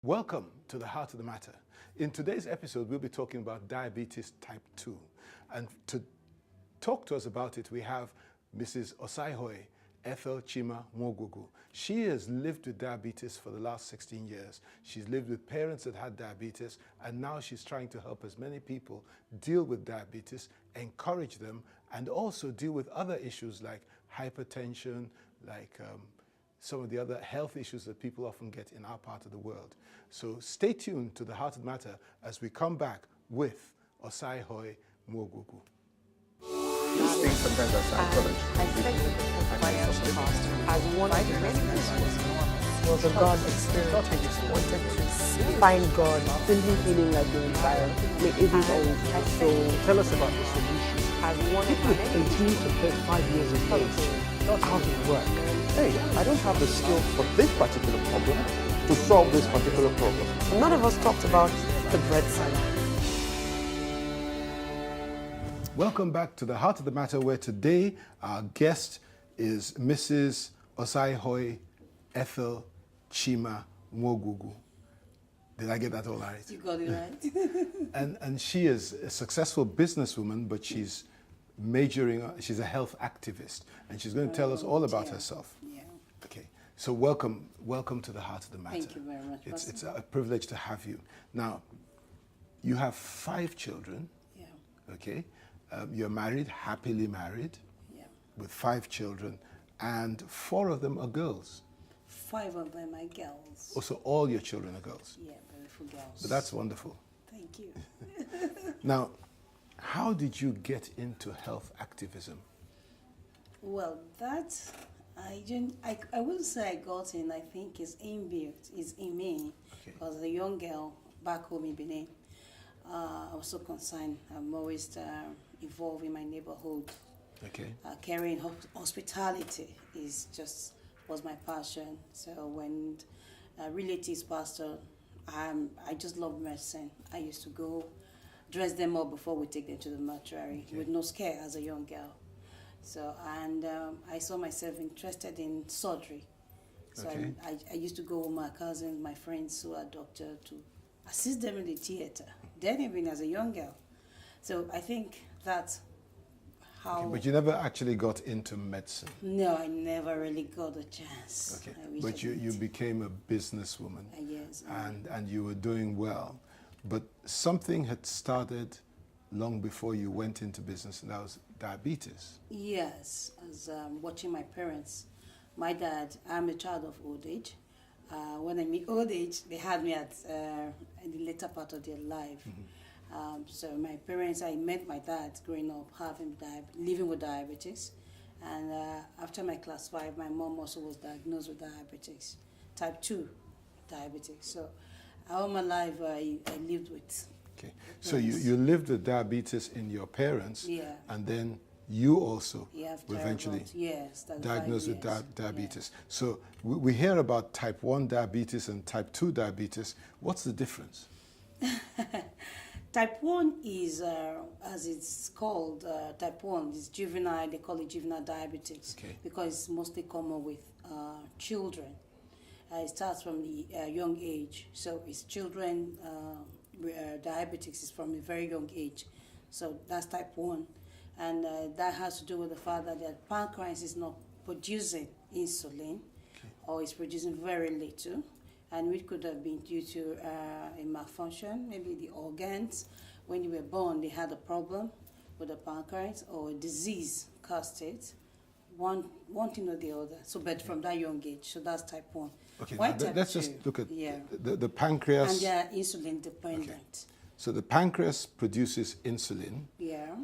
Welcome to the Heart of the Matter. In today's episode, we'll be talking about diabetes type 2. And to talk to us about it, we have Mrs. Osarenkhoe Nwogwugwu. She has lived with diabetes for the last 16 years. She's lived with parents that had diabetes, and now she's trying to help as many people deal with diabetes, encourage them, and also deal with other issues like hypertension, like some of the other health issues that people often get in our part of the world. So stay tuned to the Heart of the Matter as we come back with Osarenkhoe Nwogwugwu. These things sometimes are psychology. I think the financial cost as one of the many reasons was a God experience. Wanted to find God, simply feeling like you're inspired. So Tell us about the solution. as one People with 18 to 35 years of age, not out of work. Hey, I don't have the skill for this particular problem to solve this particular problem. none of us talked about the bread side. Welcome back to the Heart of the Matter, where today our guest is Mrs. Osarenkhoe Nwogwugwu. Did I get that all right? You got it right. And she is a successful businesswoman, but she's she's a health activist, and she's going to tell us all about herself. Yeah. Okay, so welcome to the Heart of the Matter. Thank you very much. It's a privilege to have you. Now, you have 5 children, Yeah. okay? You're married, happily married, Yeah. with 5 children, and 4 of them are girls. 5 of them are girls. Also, all your children are girls. Yeah, beautiful girls. But that's wonderful. Thank you. Now, how did you get into health activism? Well, that I wouldn't say I got in. I think it's inbuilt. It's in me. Okay. Because as a young girl back home in Benin, I was so concerned. I'm always involved in my neighborhood. Okay. Caring hospitality was my passion. So when relatives passed on, I just loved medicine. I used to go dress them up before we take them to the mortuary with no scare as a young girl. So, and I saw myself interested in surgery. So Okay. I used to go with my cousins, my friends who are doctors, to assist them in the theater, then even as a young girl. So I think that's how... Okay, but you never actually got into medicine. No, I never really got a chance. Okay, I wish but I you did. became a businesswoman, Yes. and you were doing well. But something had started long before you went into business, and that was diabetes. Yes, as watching my parents. My dad, I'm a child of old age. When I mean old age, they had me at in the later part of their life. Mm-hmm. So my parents, I met my dad growing up, living with diabetes. And after my class 5, my mom also was diagnosed with diabetes, type 2 diabetes. So all my life I lived with. Okay, so you lived with diabetes in your parents, Yeah. and then you also After were eventually about, yes, that's diagnosed 5 with years. diabetes. So we hear about type 1 diabetes and type 2 diabetes. What's the difference? Type 1 is, as it's called, type 1 is juvenile, they call it juvenile diabetes, Okay. because it's mostly common with children. It starts from the young age, so it's children, diabetes is from a very young age. So that's type 1. And that has to do with the fact that their pancreas is not producing insulin, or is producing very little, and which could have been due to a malfunction, maybe the organs. When you were born, they had a problem with the pancreas, or a disease caused it, one thing or the other. So, but from that young age, so that's type 1. Okay, Why now type let's 2? just look at Yeah. the pancreas. And they are insulin dependent. So the pancreas produces insulin, Yeah.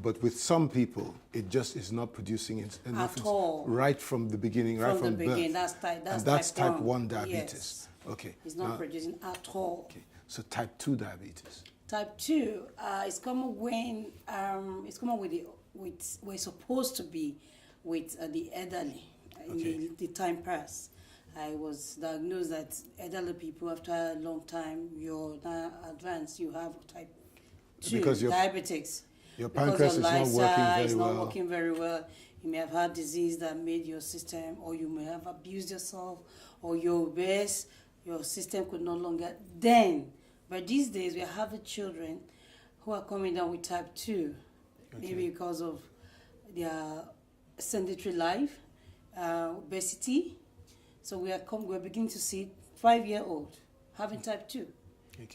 but with some people, it just is not producing enough At all. right from the beginning, right From from the beginning, birth. that's type type 1 1. diabetes. Yes. Okay. It's not now- producing at all. Okay. So type 2 diabetes. Type 2 is common when we're supposed to be with the elderly in Okay. the time past. I was diagnosed that elderly people, after a long time, you're now advanced, you have type 2 Because diabetes. Your Because pancreas is not working lifestyle very is not well. working very well. You may have had disease that made your system, or you may have abused yourself, or you're obese. your system could no longer then. But these days, we are having children who are coming down with type 2, maybe because of their sedentary life, obesity. So we're beginning to see 5-year-old having type 2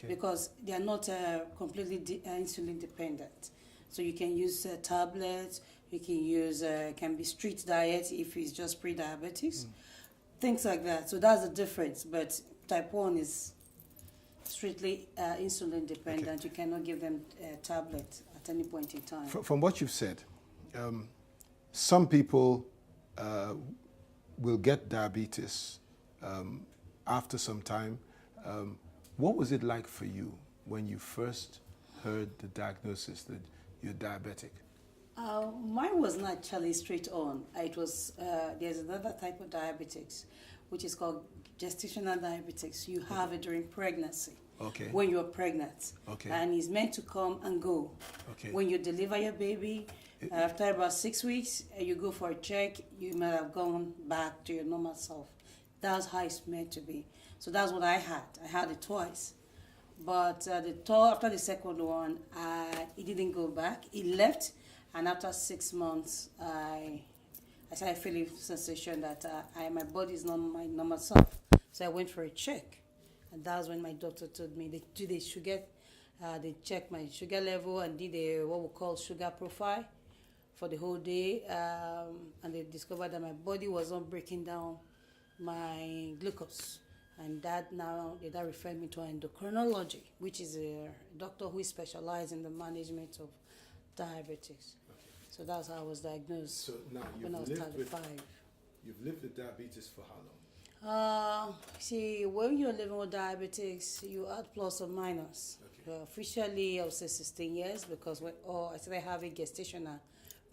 because they are not completely insulin dependent. So you can use tablets, you can use, can be street diet if it's just pre-diabetics, things like that. So that's the difference. But type 1 is strictly insulin dependent. You cannot give them a tablet at any point in time. From what you've said, some people will get diabetes after some time. What was it like for you when you first heard the diagnosis that you're diabetic? Mine was not actually straight on. It was, there's another type of diabetics, which is called gestational diabetics. You have it during pregnancy. Okay. When you're pregnant. Okay. And it's meant to come and go. Okay. When you deliver your baby, after about 6 weeks, you go for a check, you might have gone back to your normal self. That's how it's meant to be. So that's what I had. I had it twice. But after the second one, it didn't go back. It left, and after 6 months, I started feeling sensation that my body is not my normal self. So I went for a check, and that's when my doctor told me they do the sugar. They checked my sugar level and did what we call sugar profile for the whole day, and they discovered that my body was not breaking down my glucose. And that referred me to endocrinology, which is a doctor who is specialized in the management of diabetics. Okay. So that's how I was diagnosed. So now when I was 35. You've lived with diabetes for how long? See, when you're living with diabetics, you add plus or minus. Okay. Officially, I would say 16 years because I started having gestational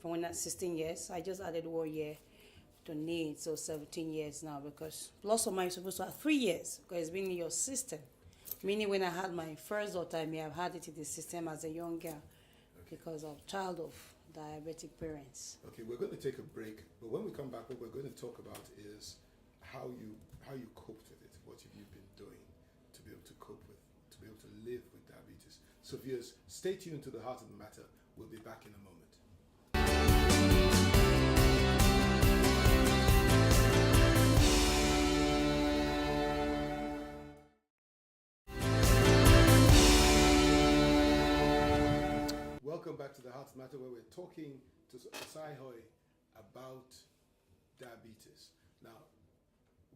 from when I was 16 years. I just added 1 year to need, so 17 years now, because plus or minus supposed to have 3 years because it's been in your system. Okay. Meaning when I had my first daughter, I may have had it in the system as a young girl because of child of diabetic parents. Okay, we're going to take a break, but when we come back, what we're going to talk about is how you coped with it. What have you been doing to be able to cope with, to be able to live with diabetes? So viewers, stay tuned to The Heart of the Matter. We'll be back in a moment. Welcome back to The Heart of the Matter, where we're talking to Osarenkhoe about diabetes. Now,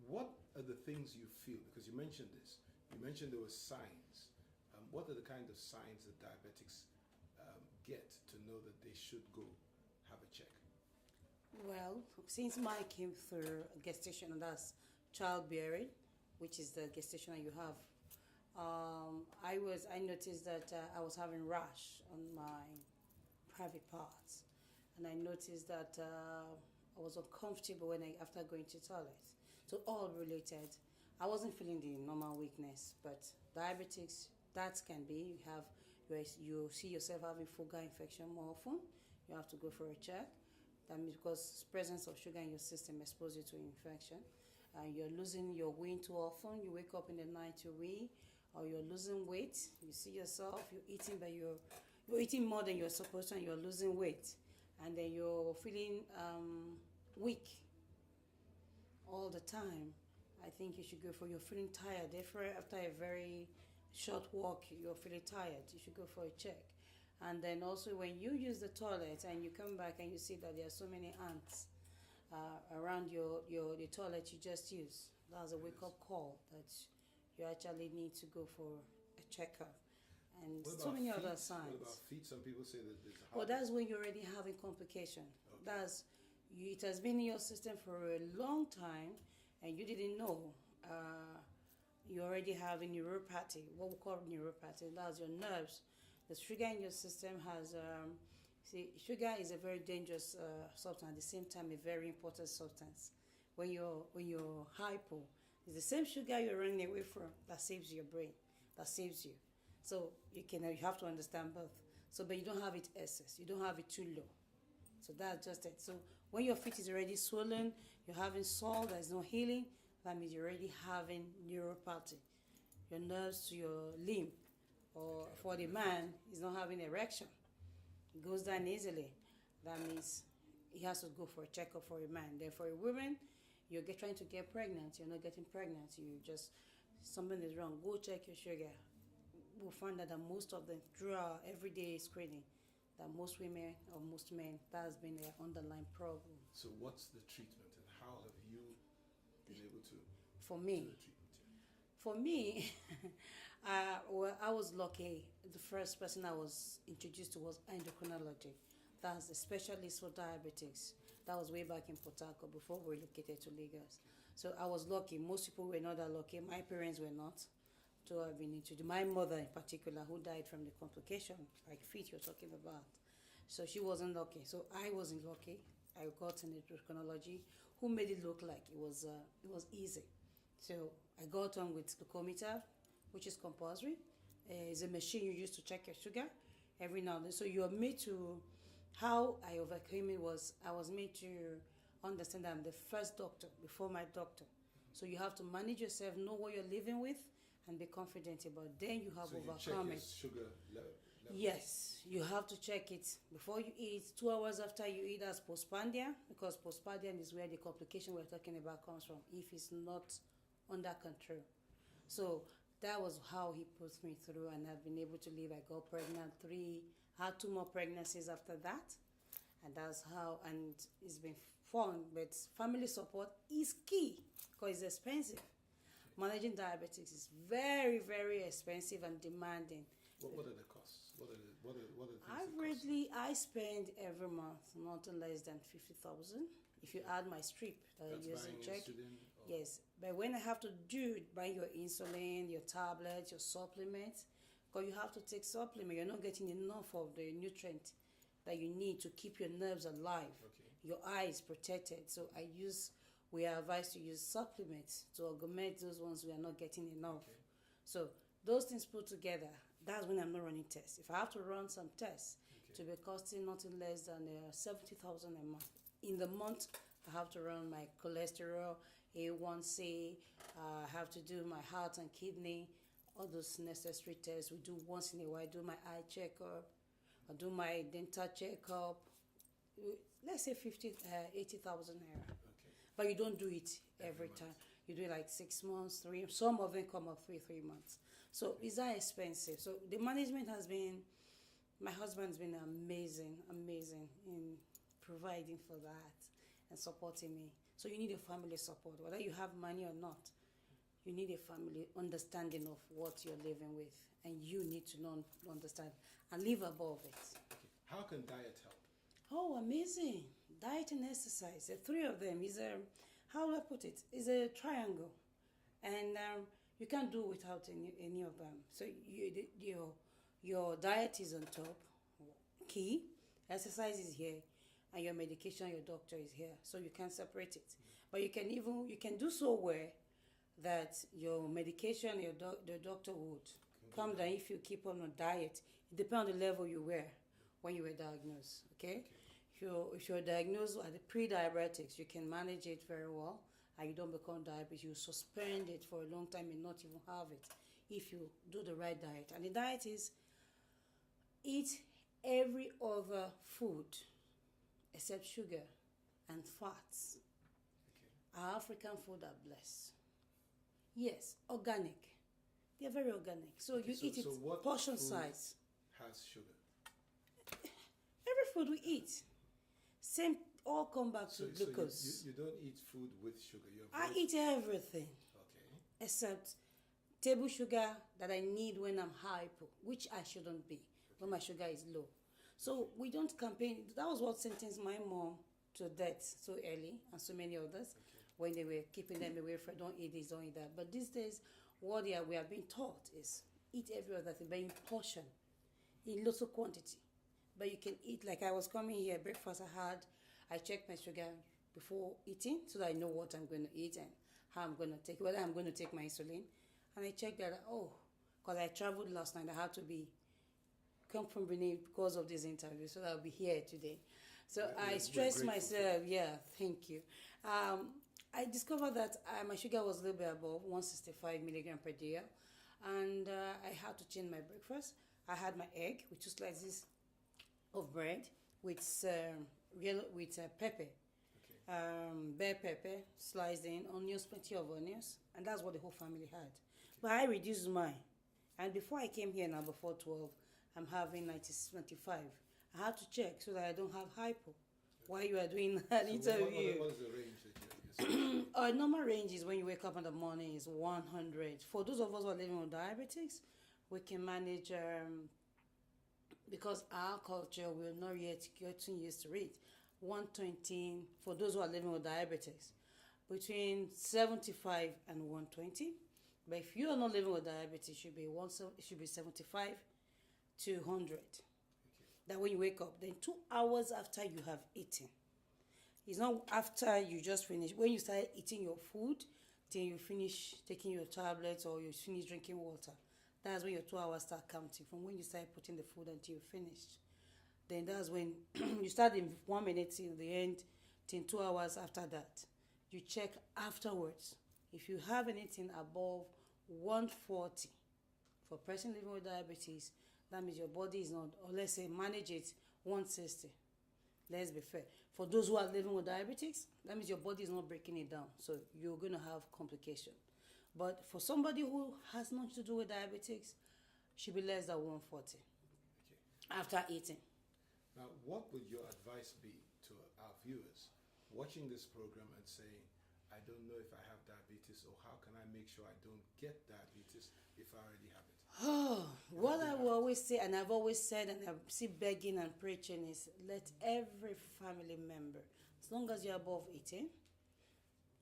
what are the things you feel? Because you mentioned this. You mentioned there were signs. What are the kind of signs that diabetics get to know that they should go have a check? Well, since mine came through gestation, and that's childbearing, which is the gestation you have, I noticed that I was having rash on my private parts, and I noticed that I was uncomfortable after going to the toilet. So all related. I wasn't feeling the normal weakness, but diabetics, that can be you see yourself having fungal infection more often. You have to go for a check. That means because presence of sugar in your system exposes you to infection. You're losing your weight too often. You wake up in the night to wee, or you're losing weight. You see yourself, you're eating, but you're eating more than you're supposed to, and you're losing weight. And then you're feeling weak all the time. I think you should go for, you're feeling tired. Therefore, after a very short walk, you're feeling tired. You should go for a check. And then also when you use the toilet and you come back and you see that there are so many ants around the toilet you just used, that's a wake-up call that you actually need to go for a checkup. And so many other signs. What about feet? Some people say that there's a well, that's when you're already having complication. Okay. It has been in your system for a long time and you didn't know. You already have a neuropathy, what we call neuropathy. That's your nerves. The sugar in your system has, sugar is a very dangerous substance, at the same time a very important substance. When you're hypo, it's the same sugar you're running away from that saves your brain, that saves you. So you have to understand both. So, but you don't have it excess, you don't have it too low. So that's just it. So when your feet is already swollen, you're having sore, there's no healing, that means you're already having neuropathy. Your nerves to your limb, or for the man, he's not having erection. It goes down easily. That means he has to go for a checkup for a man. Then for a woman, you're trying to get pregnant. You're not getting pregnant. Something is wrong. Go check your sugar. We'll find out that most of them, through our everyday screening, that most women or most men, that has been their underlying problem. So what's the treatment, and how have you been able to For me, do the treatment? For me, well, I was lucky. The first person I was introduced to was endocrinology. That's a specialist for diabetics. That was way back in Port Harcourt before we relocated to Lagos. So I was lucky. Most people were not that lucky. My parents were not. So I've been introduced. My mother in particular, who died from the complication, like feet you're talking about. So she wasn't lucky. So I wasn't lucky. I got an endocrinology who made it look like it was easy. So I got on with glucometer, which is compulsory. It's a machine you use to check your sugar every now and then. So you're made to, how I overcame it was, I was made to understand that I'm the first doctor before my doctor. So you have to manage yourself, know what you're living with, and be confident about it. Then you have overcome it. So you check your sugar level? Yes, you have to check it before you eat, 2 hours after you eat. That's postprandial, because postprandial is where the complication we're talking about comes from, if it's not under control. So that was how he put me through, and I've been able to live. I got pregnant had 2 more pregnancies after that, and that's how, and it's been fun. But family support is key, because it's expensive. Managing diabetics is very, very expensive and demanding. What are the costs? What are the things Averagely, I spend every month nothing less than 50,000. If you add my strip that That's I use in buying check, insulin, or- yes. But when I have to do buy your insulin, your tablets, your supplements, because you have to take supplement, you're not getting enough of the nutrient that you need to keep your nerves alive. Okay. Your eyes protected. So we are advised to use supplements to augment those ones we are not getting enough. Okay. So those things put together, that's when I'm not running tests. If I have to run some tests, Okay. to be costing nothing less than 70,000 a month. In the month, I have to run my cholesterol, A1C, I have to do my heart and kidney, all those necessary tests. We do once in a while. I do my eye checkup, I do my dental checkup. Let's say 80,000 naira. Okay. But you don't do it every month. time. You do it like 6 months, 3. Some of them come up 3 months. So it's that expensive. So the management has been, my husband's been amazing in providing for that and supporting me. So you need a family support, whether you have money or not. You need a family understanding of what you're living with, and you need to understand and live above it. Okay. How can diet help? Oh, amazing. Diet and exercise, the 3 of them is how do I put it? Is a triangle. And you can't do without any of them. So your diet is on top, key, exercise is here, and your medication, your doctor is here. So you can't separate it. But you can do so well that your medication, the doctor would come down if you keep on a diet. It depends on the level you were when you were diagnosed, okay? If you're diagnosed at the pre-diabetics, you can manage it very well, and you don't become diabetic. You suspend it for a long time and not even have it if you do the right diet. And the diet is eat every other food except sugar and fats. Okay. Our African food are blessed. Yes, organic. They're very organic. So Okay, you eat it what portion food size. has sugar? Every food we eat, same, all come back to glucose. You don't eat food with sugar. You I avoid- eat everything Okay. except table sugar that I need when I'm hypo, which I shouldn't be when my sugar is low. So we don't campaign. That was what sentenced my mom to death so early, and so many others, when they were keeping them away from don't eat this, don't eat that. But these days, what we are being taught is eat every other thing, but in portion, in little quantity. But you can eat, like I was coming here, breakfast I checked my sugar before eating so that I know what I'm going to eat and how I'm going to take, whether I'm going to take my insulin. And I checked that, because I traveled last night, I had to come from Benin because of this interview, so I'll be here today. So I stressed myself, thank you. I discovered that my sugar was a little bit above 165 milligram per day, and I had to change my breakfast. I had my egg with 2 slices of bread with pepper, bell pepper sliced in, onions, plenty of onions, and that's what the whole family had. But I reduced mine, and before I came here now, before 12, I'm having 95. I have to check so that I don't have hypo. While you are doing that interview. What is the range that you're saying? Our normal range is when you wake up in the morning is 100. For those of us who are living with diabetics, we can manage, because our culture will not yet getting used to it, 120 for those who are living with diabetics, between 75 and 120. But if you are not living with diabetes, it should be 75 to 100. That when you wake up, then 2 hours after you have eaten. It's not after you just finish. When you start eating your food, till you finish taking your tablets or you finish drinking water, that's when your 2 hours start counting, from when you start putting the food until you finished. Then that's when you start in 1 minute till the end, till 2 hours after that. You check afterwards. If you have anything above 140 for a person living with diabetes, that means your body is not, or let's say manage it 160. Let's be fair. For those who are living with diabetics, that means your body is not breaking it down. So you're going to have complication. But for somebody who has nothing to do with diabetics, should be less than 140 after eating. Now, what would your advice be to our viewers watching this program and saying, I don't know if I have diabetes, or how can I make sure I don't get diabetes if I already have it? What I will always say, and I've always said, and I see begging and preaching, is let every family member, as long as you're above 18,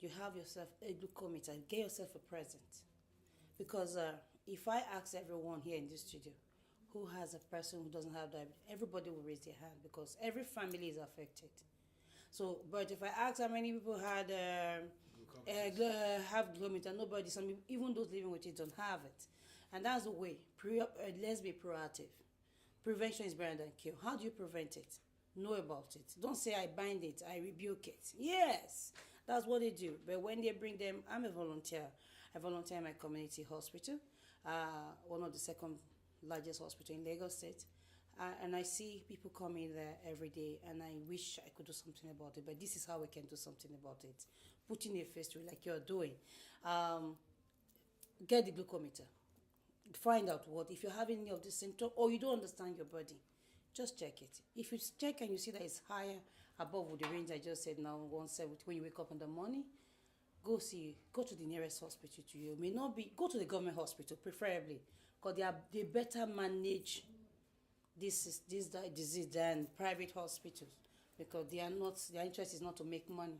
you have yourself a glucometer, get yourself a present. Because if I ask everyone here in this studio who has a person who doesn't have diabetes, everybody will raise their hand because every family is affected. So, but if I ask how many people had have glucometer, nobody, some people, even those living with it, don't have it. And that's the way. Let's be proactive. Prevention is better than cure. How do you prevent it? Know about it. Don't say I bind it, I rebuke it. Yes, that's what they do. But when they bring them, I'm a volunteer. I volunteer in my community hospital, one of the second largest hospital in Lagos State. And I see people coming there every day, and I wish I could do something about it. But this is how we can do something about it. Putting a face to it like you're doing. Get the glucometer. Find out if you're having any of this symptom or you don't understand your body, just check it. If you check and you see that it's higher above the range I just said now, 170, when you wake up in the morning, go to the nearest hospital to you. May not be, go to the government hospital preferably, because they better manage this disease than private hospitals, because their interest is not to make money.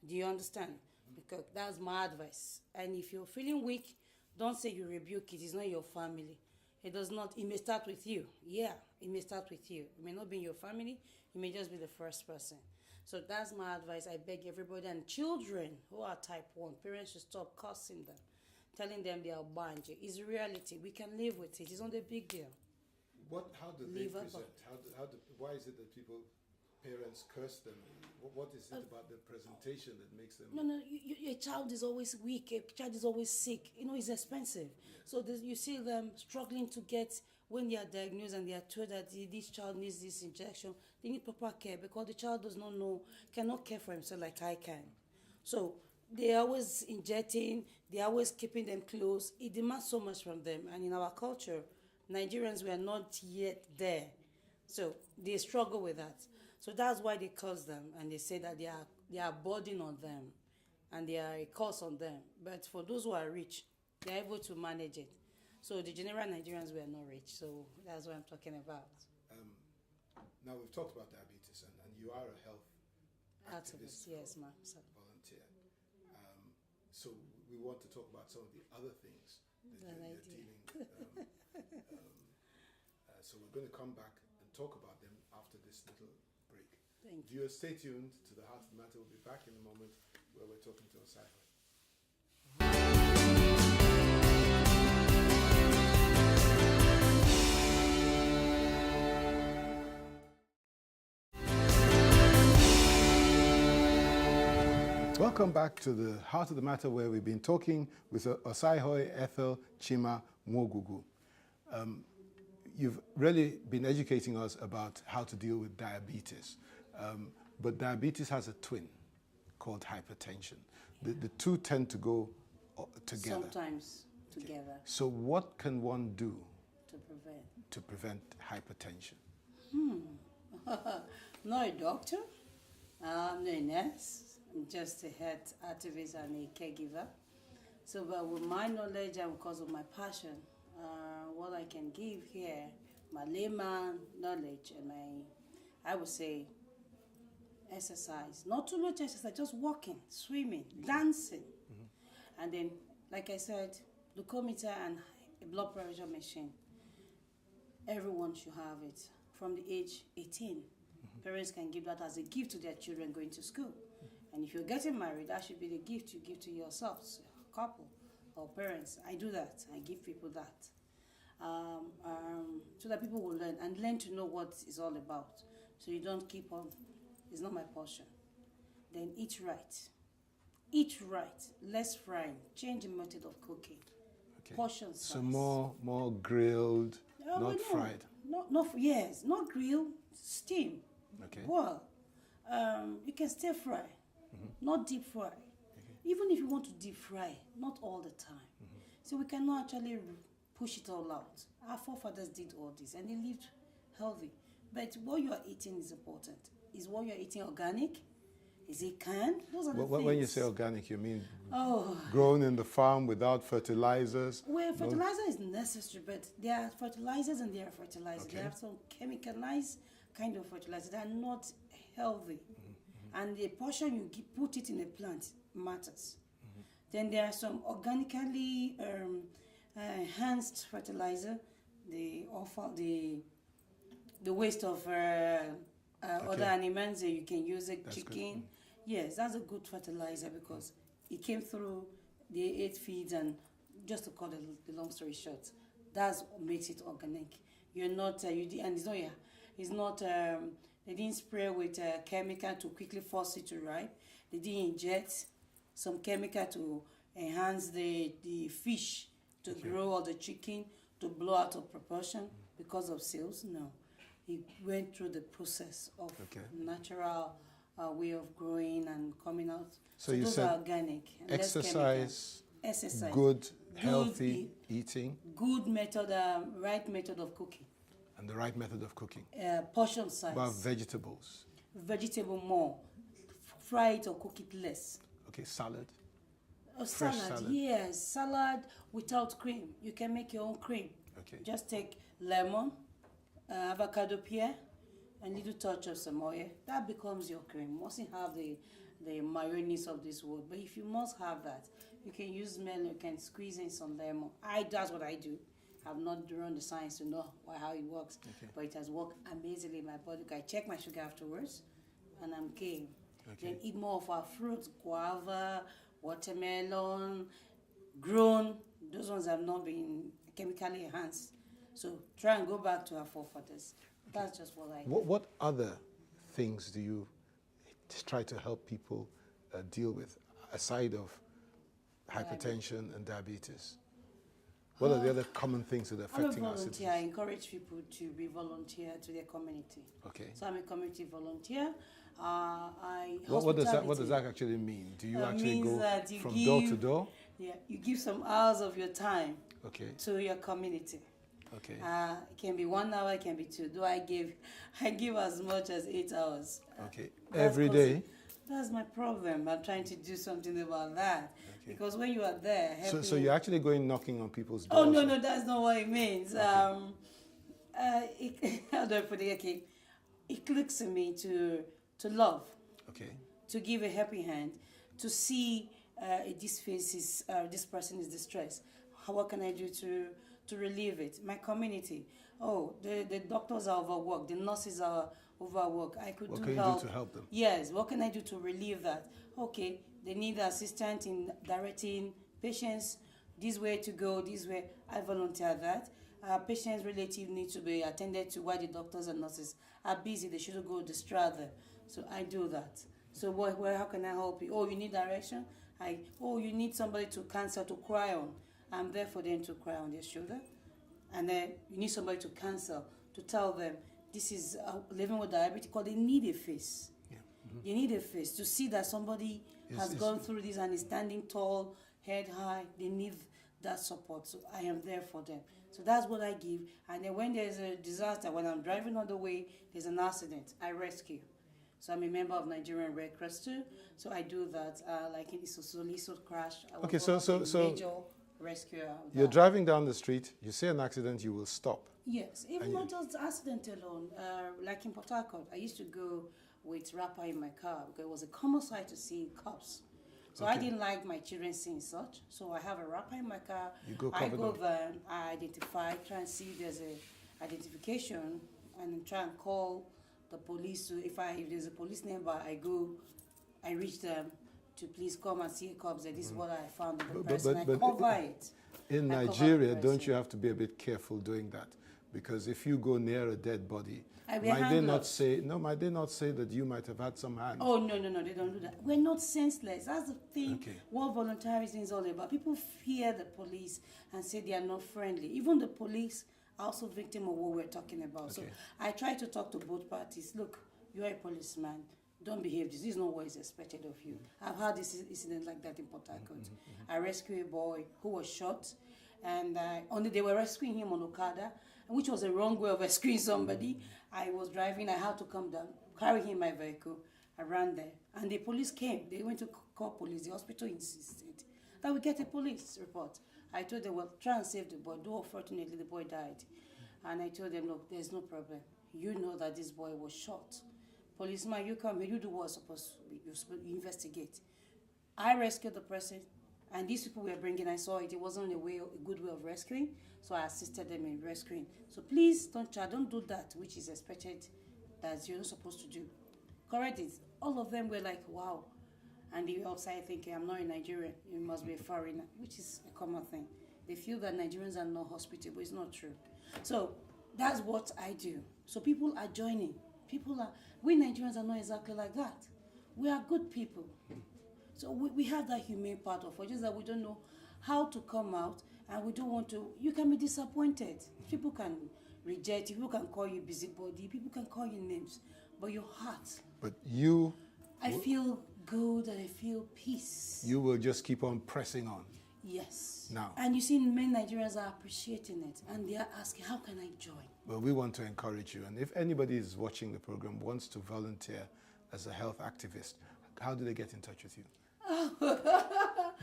Do you understand? Because that's my advice. And if you're feeling weak, don't say you rebuke it. It's not your family. It does not. It may start with you. Yeah, it may start with you. It may not be in your family. You may just be the first person. So that's my advice. I beg everybody, and children who are type 1, parents should stop cursing them, telling them they are banned. It's reality. We can live with it. It's not a big deal. How do they present? Why is it that parents curse them? What is it about the presentation that makes them? No, a child is always weak. A child is always sick. It's expensive. Yes. So you see them struggling to get, when they are diagnosed and they are told that this child needs this injection, they need proper care, because the child does not know, cannot care for himself like I can. So they are always injecting, they are always keeping them close. It demands so much from them. And in our culture, Nigerians were not yet there. So they struggle with that. So that's why they curse them, and they say that they are a burden on them and they are a curse on them. But for those who are rich, they are able to manage it. So the general Nigerians were not rich. So that's what I'm talking about. Now we've talked about diabetes, and you are a health activist, yes, ma'am. Volunteer. So we want to talk about some of the other things that you're dealing with. So we're going to come back and talk about them after this little break. Thank you. Viewers, stay tuned to The Heart of the Matter. We'll be back in a moment where we're talking to Osarenkhoe. Welcome back to the Heart of the Matter, where we've been talking with Osarenkhoe Nwogwugwu. You've really been educating us about how to deal with diabetes. But diabetes has a twin called hypertension. The two tend to go together. Sometimes together. So what can one do To prevent. to prevent hypertension? Not a doctor, I'm not a nurse, I'm just a health activist and a caregiver. So, but with my knowledge and because of my passion, what I can give here, my layman knowledge and I would say, exercise. Not too much exercise, just walking, swimming, dancing. And then, like I said, glucometer and a blood pressure machine. Everyone should have it from the age 18. Parents can give that as a gift to their children going to school. And if you're getting married, that should be the gift you give to yourselves, couple or parents. I do that. I give people that. So that people will learn to know what it's all about. So you don't keep on, it's not my portion. Then eat right. Eat right, less frying, change the method of cooking. Okay. Portion size. So more grilled, not fried. Yes, not grill, steam. Okay. Well, you can stir fry, not deep fry. Even if you want to deep fry, not all the time. So we cannot actually push it all out. Our forefathers did all this and they lived healthy. But what you are eating is important. Is what you are eating organic? Is it canned? Those are the things. When you say organic, you mean Oh. grown in the farm without fertilizers? Well, fertilizer is necessary, but there are fertilizers and there are fertilizers. Okay. They have some chemicalized kind of fertilizers that are not healthy. And the portion you put it in a plant matters. Then there are some organically enhanced fertilizer, the waste of other animals that you can use, like That's chicken. good. Yes, that's a good fertilizer because it came through the 8 feeds, and just to cut the long story short, that's what makes it organic. You're not, and it's not, they didn't spray with chemical to quickly force it to ripe. They didn't inject some chemical to enhance the fish to grow or the chicken to blow out of proportion because of sales. No, it went through the process of natural way of growing and coming out. So you those said are organic. And less exercise, exercise, good, healthy eating, good method, right method of cooking. and the right method of cooking. Portion size. About vegetables. Vegetable more. Fry it or cook it less. Okay, salad. Salad, salad. yes. Salad without cream. You can make your own cream. Okay. Just take lemon, avocado pear, and little touch of some oil. That becomes your cream. You mustn't have the mayonnaise of this world. But if you must have that, you can use melon, you can squeeze in some lemon. That's what I do. I've not run the science to know how it works. But it has worked amazingly in my body. I check my sugar afterwards, and I'm game. Then eat more of our fruits, guava, watermelon, grown. Those ones have not been chemically enhanced. So try and go back to our forefathers. That's just what I do. What other things do you try to help people deal with aside of hypertension and diabetes? What are the other common things that are affecting I'm a our volunteer. I citizens? encourage people to be volunteer to their community. Okay. So I'm a community volunteer. What does that actually mean? Do you actually means go that you from door to door? Yeah, you give some hours of your time Okay. to your community. Okay. It can be 1 hour, it can be 2. I give as much as 8 hours. Okay. That's Every day? That's my problem. I'm trying to do something about that. Because when you are there, So you're actually going knocking on people's oh doors? no, that's not what it means. How do I put it? Okay, it clicks to me to love, Okay. to give a happy hand, to see this person is distressed. What can I do to relieve it? My community. Oh, the doctors are overworked. The nurses are overworked. What can you do to help them? Yes. What can I do to relieve that? Okay, they need assistance in directing patients this way to go, this way. I volunteer that. Patients' relatives need to be attended to while the doctors and nurses are busy. They shouldn't go distract them. So I do that. So how can I help you? Oh, you need direction? You need somebody to cancel, to cry on. I'm there for them to cry on their shoulder. And then you need somebody to cancel, to tell them this is living with diabetes, because they need a face. Yeah. You need a face to see that somebody has gone through this and is standing tall, head high. They need that support. So I am there for them. So that's what I give. And then when there's a disaster, when I'm driving on the way, there's an accident, I rescue. So I'm a member of Nigerian Red Cross too. So I do that, like in the Sosoliso crash. I was one of the major rescuer. You're driving down the street, you see an accident, you will stop. Yes, even not just accident alone. Like in Port Harcourt, I used to go with wrapper in my car because it was a common sight to see cops. So I didn't like my children seeing such. So I have a wrapper in my car. I go there, I identify, try and see if there's a identification, and try and call the police. So if there's a police nearby, I reach them to please come and see cops. That this is what I found in the person. I cover it. In Nigeria, don't you have to be a bit careful doing that? Because if you go near a dead body, might they not say that you might have had some hand? Oh, no, they don't do that. We're not senseless. That's the thing. What volunteerism is all about. People fear the police and say they are not friendly. Even the police are also victim of what we're talking about. So I try to talk to both parties. Look, you're a policeman. Don't behave this. This is not what is expected of you. I've had this incident like that in Port Harcourt. I rescued a boy who was shot, and they were rescuing him on Okada, which was a wrong way of rescuing somebody. I was driving. I had to come down, carry him in my vehicle. I ran there, and the police came. They went to call police. The hospital insisted that we get a police report. I told them, well, try and save the boy. Though unfortunately the boy died, and I told them, look, there's no problem. You know that this boy was shot. Policeman, you come here, you do what's supposed to be, you're supposed to investigate. I rescued the person, and these people were bringing, I saw it wasn't a good way of rescuing, so I assisted them in rescuing. So please don't do that, which is expected that you're not supposed to do. Correct it. All of them were like, wow. And the outside thinking, I'm not a Nigerian, you must be a foreigner, which is a common thing. They feel that Nigerians are not hospitable. It's not true. So that's what I do. So people are joining. We Nigerians are not exactly like that. We are good people. So we have that humane part of it, just that we don't know how to come out, and we don't want to. You can be disappointed. People can reject you. People can call you busybody. People can call you names. But your heart. But you. I feel good and I feel peace. You will just keep on pressing on. Yes. Now. And you see, many Nigerians are appreciating it, and they are asking, how can I join? Well, we want to encourage you. And if anybody is watching the program, wants to volunteer as a health activist, how do they get in touch with you?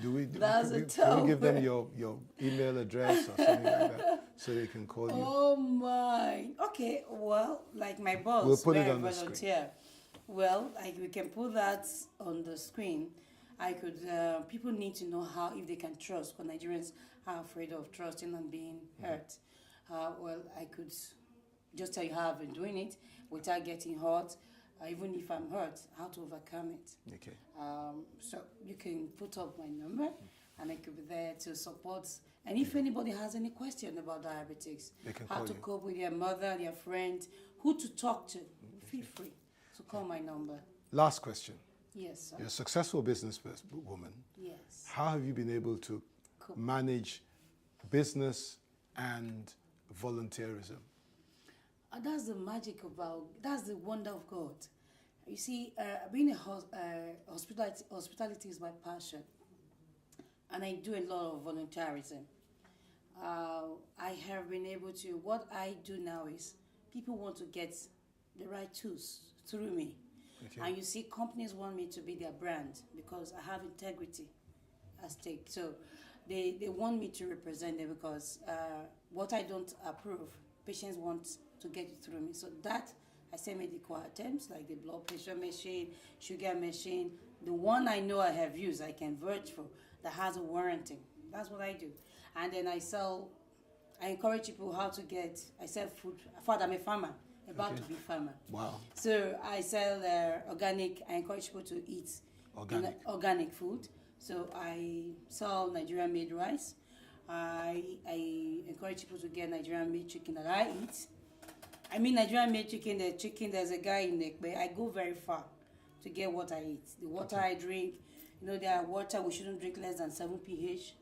Can we give them your email address or something like that so they can call you? Oh my. Okay, well, like my boss, we'll put it on the screen. Well, we can put that on the screen. People need to know how, if they can trust, because Nigerians are afraid of trusting and being hurt. Well, I could just tell you how I've been doing it without getting hurt. Even if I'm hurt, how to overcome it. Okay. So you can put up my number, and I could be there to support. And if anybody has any question about diabetics, how to cope with their mother, their friend, who to talk to, feel free to call my number. Last question. Yes, sir. You're a successful business woman. Yes. How have you been able to manage business and volunteerism? That's the magic that's the wonder of God. You see, being hospitality is my passion, and I do a lot of volunteerism. I have been able to, what I do now is, people want to get the right tools through me. Okay. And you see, companies want me to be their brand because I have integrity at stake. So they want me to represent them because what I don't approve, patients want to get it through me. So that, I say medical items like the blood pressure machine, sugar machine, the one I know I have used, I can vouch for, that has a warranty. That's what I do. And then I encourage people I sell food. I'm a farmer, about to be farmer. Wow. So I sell organic, I encourage people to eat organic food. So I sell Nigerian made rice. I encourage people to get Nigerian made chicken that I eat. I mean Nigerian made chicken, there's a guy in Nekbe. I go very far to get what I eat. The water I drink, there are water we shouldn't drink less than 7 pH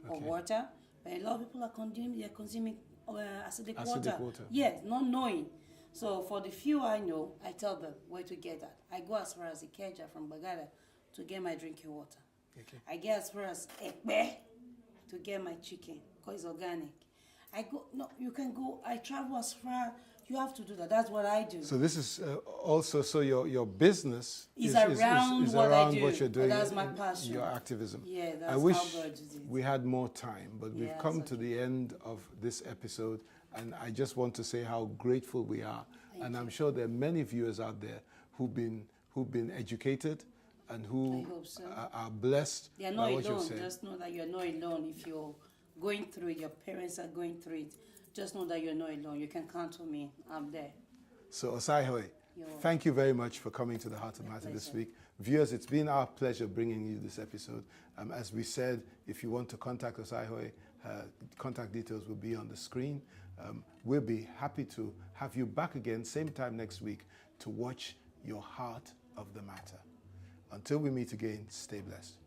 of water. But a lot of people are consuming acidic water. Yes, not knowing. So for the few I know, I tell them where to get that. I go as far as Ikeja from Bagada to get my drinking water. Okay. I get as far as Ekpe to get my chicken because it's organic. You can go, I travel as far, you have to do that. That's what I do. So this is also, so your business is around what I do. What you're doing. That's my passion. Your activism. Yeah, that's I wish how God did it. we had more time, but we've come to the end of this episode, and I just want to say how grateful we are. And I'm sure there are many viewers out there who've been educated and who are blessed by what you've said. Just know that you're not alone. If you're going through it, your parents are going through it, just know that you're not alone. You can count on me. I'm there. So Osarenkhoe, thank you very much for coming to the Heart of Matter this week. Viewers, it's been our pleasure bringing you this episode. As we said, if you want to contact Osarenkhoe, contact details will be on the screen. We'll be happy to have you back again, same time next week, to watch your Heart of the Matter. Until we meet again, stay blessed.